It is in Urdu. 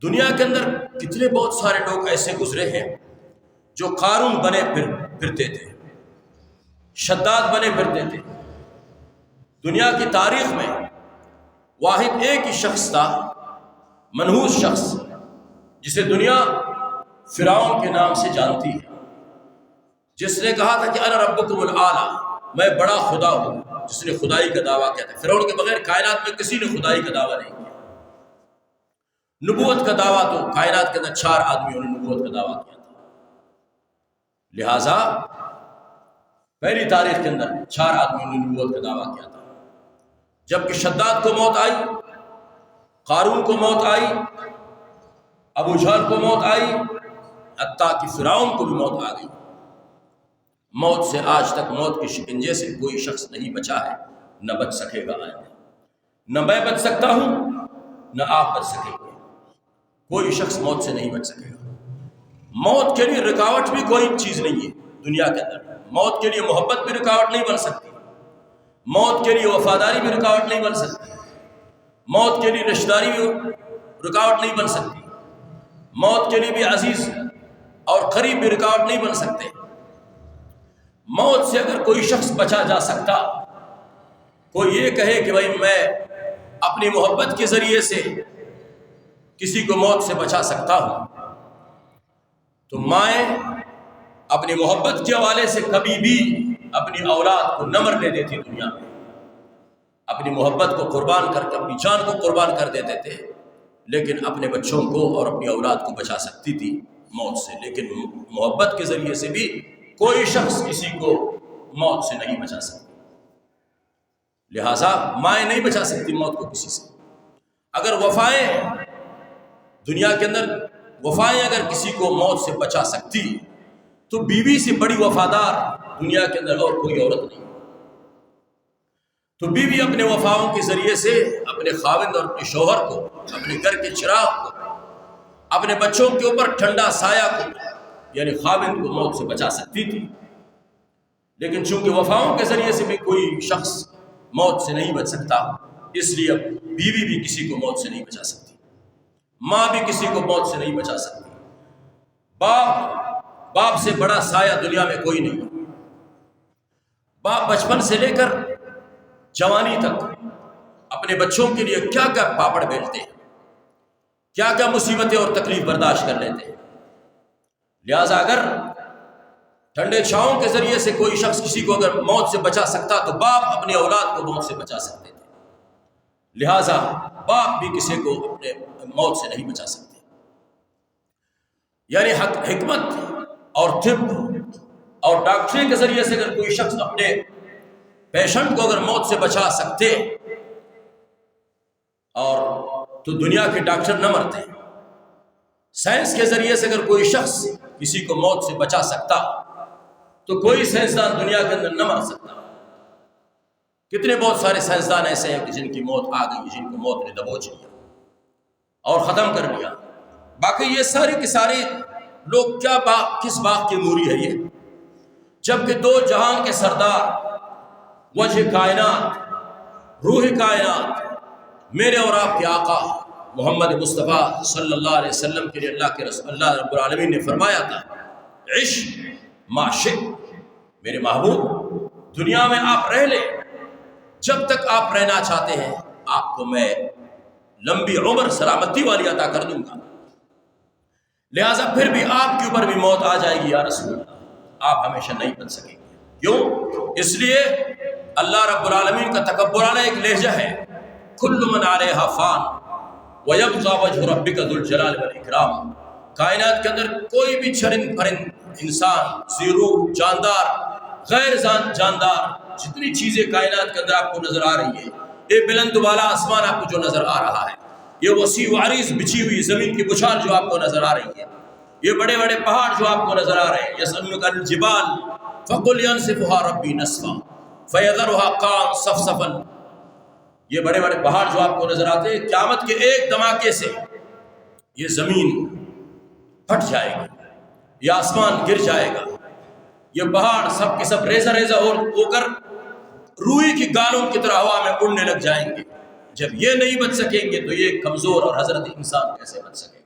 دنیا کے اندر کتنے بہت سارے لوگ ایسے گزرے ہیں جو قارون بنے پھرتے تھے، شداد بنے پھرتے تھے۔ دنیا کی تاریخ میں واحد ایک ہی شخص تھا، منحوس شخص، جسے دنیا فرعون کے نام سے جانتی ہے، جس نے کہا تھا کہ انا ربکم الاعلی، میں بڑا خدا ہوں، جس نے خدائی کا دعویٰ کیا تھا۔ فرعون کے بغیر کائنات میں کسی نے خدائی کا دعویٰ نہیں کیا۔ نبوت کا دعویٰ تو کائنات کے اندر 4 آدمیوں نے نبوت کا دعویٰ کیا تھا، لہٰذا پہلی تاریخ کے اندر 4 آدمیوں نے نبوت کا دعویٰ کیا تھا۔ جبکہ شداد کو موت آئی، قارون کو موت آئی، ابو جہل کو موت آئی، حتیٰ کہ فرعون کو بھی موت آ گئی۔ موت سے آج تک موت کے شکنجے سے کوئی شخص نہیں بچا ہے، نہ بچ سکے گا آئندہ۔ نہ میں بچ سکتا ہوں، نہ آپ بچ سکیں گے۔ کوئی شخص موت سے نہیں بچ سکے گا۔ موت کے لیے رکاوٹ بھی کوئی چیز نہیں ہے دنیا کے اندر۔ موت کے لیے محبت بھی رکاوٹ نہیں بن سکتی، موت کے لیے وفاداری بھی رکاوٹ نہیں بن سکتی، موت کے لیے رشتہ داری بھی رکاوٹ نہیں بن سکتی، موت کے لیے بھی عزیز اور قریب بھی رکاوٹ نہیں بن سکتے۔ موت سے اگر کوئی شخص بچا جا سکتا، کوئی یہ کہے کہ بھائی میں اپنی محبت کے ذریعے سے کسی کو موت سے بچا سکتا ہوں، تو مائیں اپنی محبت کے حوالے سے کبھی بھی اپنی اولاد کو نہ مرنے دیتی دنیا میں، اپنی محبت کو قربان کر کے اپنی جان کو قربان کر دیتے تھے، لیکن اپنے بچوں کو اور اپنی اولاد کو بچا سکتی تھی موت سے۔ لیکن محبت کے ذریعے سے بھی کوئی شخص کسی کو موت سے نہیں بچا سکتا، لہٰذا مائیں نہیں بچا سکتی موت کو کسی سے۔ اگر وفائیں دنیا کے اندر وفائیں اگر کسی کو موت سے بچا سکتی، تو بیوی سے بڑی وفادار دنیا کے اندر اور کوئی عورت نہیں۔ تو بیوی اپنے وفاؤں کے ذریعے سے اپنے خاوند اور اپنے شوہر کو، اپنے گھر کے چراغ کو، اپنے بچوں کے اوپر ٹھنڈا سایہ کو، یعنی خاوند کو موت سے بچا سکتی تھی۔ لیکن چونکہ وفاؤں کے ذریعے سے بھی کوئی شخص موت سے نہیں بچ سکتا، اس لیے اب بیوی بھی کسی کو موت سے نہیں بچا سکتی، ماں بھی کسی کو موت سے نہیں بچا سکتی، باپ سے بڑا سایہ دنیا میں کوئی نہیں۔ باپ بچپن سے لے کر جوانی تک اپنے بچوں کے لیے کیا کیا پاپڑ بیلتے ہیں، کیا کیا مصیبتیں اور تکلیف برداشت کر لیتے ہیں۔ لہٰذا اگر ٹھنڈے چھاؤں کے ذریعے سے کوئی شخص کسی کو اگر موت سے بچا سکتا، تو باپ اپنی اولاد کو موت سے بچا سکتے تھے، لہٰذا باپ بھی کسی کو اپنے موت سے نہیں بچا سکتے۔ یعنی حکمت اور طب اور ڈاکٹری کے ذریعے سے اگر کوئی شخص اپنے پیشنٹ کو اگر موت سے بچا سکتے، اور تو دنیا کے ڈاکٹر نہ مرتے۔ سائنس کے ذریعے سے اگر کوئی شخص کسی کو موت سے بچا سکتا، تو کوئی سائنسدان دنیا کے اندر نہ مر سکتا۔ کتنے بہت سارے سائنسدان ایسے ہیں کہ جن کی موت آ گئی، جن کو موت نے دبوچ لیا اور ختم کر لیا۔ باقی یہ سارے کے سارے لوگ کس باغ کی موری ہے یہ، جبکہ 2 جہان کے سردار، وجہ کائنات، روح کائنات، میرے اور آپ کے آقا محمد مصطفیٰ صلی اللہ علیہ وسلم کے لیے اللہ کے رسول اللہ رب العالمین نے فرمایا تھا، عشق ما شئت، میرے محبوب دنیا میں آپ رہ لیں، جب تک آپ رہنا چاہتے ہیں آپ کو میں لمبی عمر سلامتی والی عطا کر دوں گا۔ لہٰذا پھر بھی آپ کے اوپر بھی موت آ جائے گی یا رسول اللہ، آپ ہمیشہ نہیں بن سکیں گے۔ کیوں؟ اس لیے اللہ رب العالمین کا تکبرانہ ایک لہجہ ہے، کل من علیہا فان ویبقی وجہ ربک ذو الجلال والاکرام۔ کائنات کے اندر کوئی بھی چرند پرند، انسان، زیرو، جاندار، غیر جاندار، جتنی چیزیں کائنات کے اندر آپ کو نظر آ رہی ہے، یہ بلند والا آسمان آپ کو جو نظر آ رہا ہے، یہ وسیع و عریض بچھی ہوئی زمین کی بچھار جو آپ کو نظر آ رہی ہے، یہ بڑے بڑے پہاڑ جو آپ کو نظر آ رہے ہیں، یسألونک عن الجبال فقل ينسفها ربی نسفا فیذرها قاعا صفصفا، یہ بڑے بڑے پہاڑ جو آپ کو نظر آتے ہیں، قیامت کے ایک دھماکے سے یہ زمین پھٹ جائے گی، یہ آسمان گر جائے گا، یہ پہاڑ سب کے سب ریزہ ریزہ ہو کر روئی کی گالوں کی طرح ہوا میں اڑنے لگ جائیں گے۔ جب یہ نہیں بچ سکیں گے تو یہ کمزور اور حضرت انسان کیسے بچ سکیں گے؟